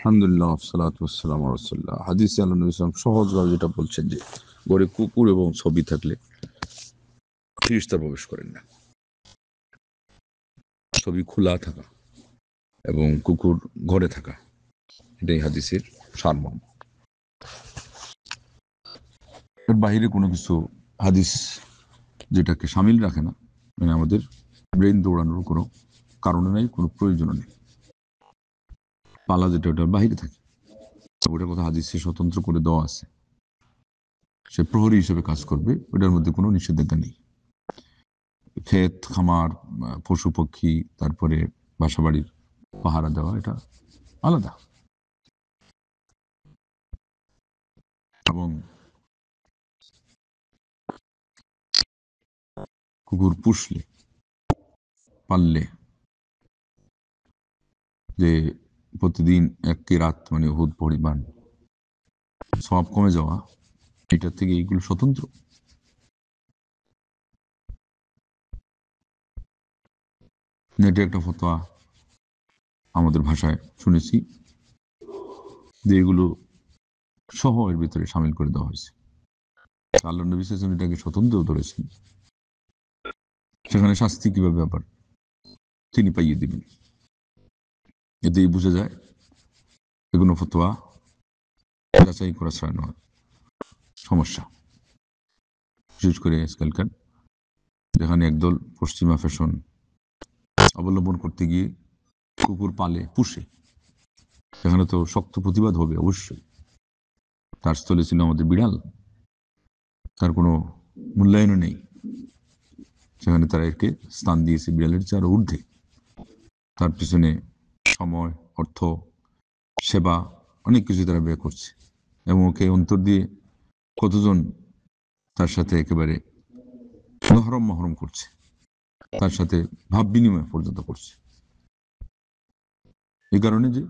আলহামদুলিল্লাহ, সালাতু ওয়াসসালামু আলা রাসূলিল্লাহ। হাদিসে আল্লাহ নবী সাল্লাল্লাহু আলাইহি ওয়াসাল্লাম সহজভাবে যেটা বলছেন যে ঘরে কুকুর এবং ছবি থাকলে ফেরেশতা প্রবেশ করেন না। ছবি খোলা থাকা এবং কুকুর ঘরে থাকা, এটাই হাদিসের সারমর্ম। এর বাইরে কোনো কিছু হাদিস যেটাকে সামিল রাখে না, মানে আমাদের ব্রেন দৌড়ানোর কোনো কারণে নাই, কোনো প্রয়োজনও নেই। পালা যেটা ওটার বাইরে থাকে, ওটার কথা হাদিসে স্বতন্ত্র করে দেওয়া আছে, সে প্রহরী হিসেবে কাজ করবে, ওটার মধ্যে কোনো নিষেধাজ্ঞা নেই। ক্ষেত খামার, পশু পক্ষী, তারপরে বাসাবাড়ির পাহারা দেওয়া, এটা আলাদা। এবং কুকুর পুষলে, পাললে, যে প্রতিদিন এক রাত মানে উহুদ পরিমাণ সওয়াব কমে যাওয়া, এটার থেকে এইগুলো স্বতন্ত্র। এটা একটা ফতোয়া আমাদের ভাষায় শুনেছি যে এগুলো সহ এর ভিতরে সামিল করে দেওয়া হয়েছে। আল্লাহ নবী সাল্লাল্লাহু আলাইহি ওয়াসাল্লাম এটাকে স্বতন্ত্র ধরেছেন, সেখানে শাস্তি কিভাবে আবার তিনি পাইয়ে দিবেন। এতেই বোঝা যায় এগুলো ফতোয়া যাচাই করা ছাড়া নয়, সমস্যা। বিশেষ করে আজকালকার যেখানে একদল পশ্চিমা ফ্যাশন অবলম্বন করতে গিয়ে কুকুর পালে পুষে, সেখানে তো শক্ত প্রতিবাদ হবে অবশ্যই। তার স্থলে ছিল আমাদের বিড়াল, তার কোনো মূল্যায়নও নেই, সেখানে তারা একে স্থান দিয়েছে বিড়ালের চেয়ে আরো ঊর্ধ্বে। তার পিছনে সময়, অর্থ, সেবা, অনেক কিছু তারা ব্যয় করছে, এবং ওকে অন্তর দিয়ে কতজন তার সাথে একেবারে মহরম মহরম করছে, তার সাথে ভাব বিনিময় পর্যন্ত করছে। এই কারণে যে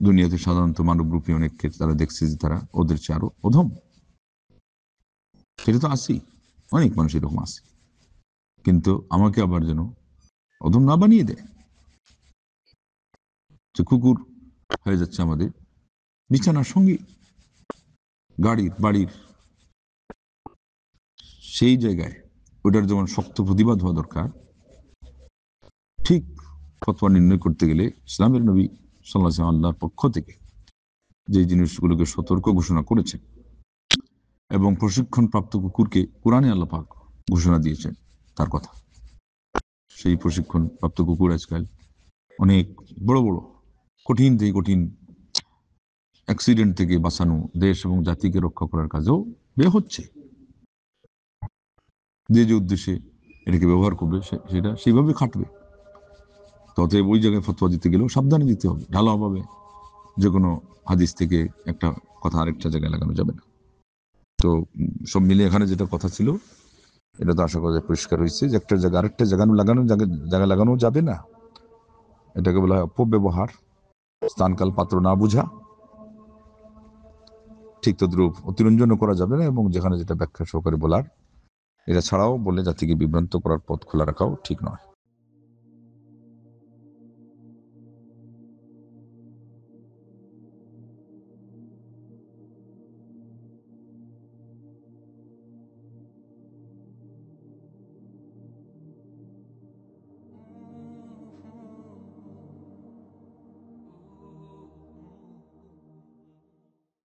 দুনিয়াতে সাধারণত মানবরূপী অনেককে তারা দেখছে যে তারা ওদের চেয়ে আরো অধম। সেটা তো আছেই, অনেক মানুষ এরকম আছে, কিন্তু আমাকে আবার যেন অধম না বানিয়ে দেয়। যে কুকুর হয়ে যাচ্ছে আমাদের বিছানার সঙ্গী, গাড়ির বাড়ির, সেই জায়গায় ওটার যেমন শক্ত প্রতিবাদ হওয়া দরকার, ঠিক ফতোয়া নির্ণয় করতে গেলে ইসলামের নবী সাল্লাল্লাহু আলাইহি ওয়াসাল্লাম আল্লাহর পক্ষ থেকে যে জিনিসগুলোকে সতর্ক ঘোষণা করেছেন, এবং প্রশিক্ষণ প্রাপ্ত কুকুরকে কোরআনে আল্লাহ পাক ঘোষণা দিয়েছেন তার কথা। সেই প্রশিক্ষণ প্রাপ্ত কুকুর আজকাল অনেক বড় বড় কঠিন থেকে কঠিন অ্যাক্সিডেন্ট থেকে বাঁচানো, দেশ এবং জাতিকে রক্ষা করার কাজেও ব্যয় হচ্ছে। যে যে উদ্দেশ্যে এটাকে ব্যবহার করবে সেটা সেইভাবে খাটবে। ততএব ওই জায়গায় ফতোয়া দিতে গেলেও সাবধানে দিতে হবে, ঢালাওভাবে যে কোনো হাদিস থেকে একটা কথা আরেকটা জায়গায় লাগানো যাবে না। তো সব মিলিয়ে এখানে যেটা কথা ছিল, এটা তো আশা করা যায় পরিষ্কার হয়েছে যে একটা জায়গা আরেকটা জায়গায় লাগানো যাবে না। এটাকে বলা হয় অপব্যবহার, স্থানকাল পাত্র না বুঝা। ঠিক তদ্রূপ অতিরঞ্জনও করা যাবে না, এবং যেখানে যেটা ব্যাখ্যা সহকারে বলার, এটা ছাড়াও বলে জাতিকে বিভ্রান্ত করার পথ খোলা রাখাও ঠিক নয়।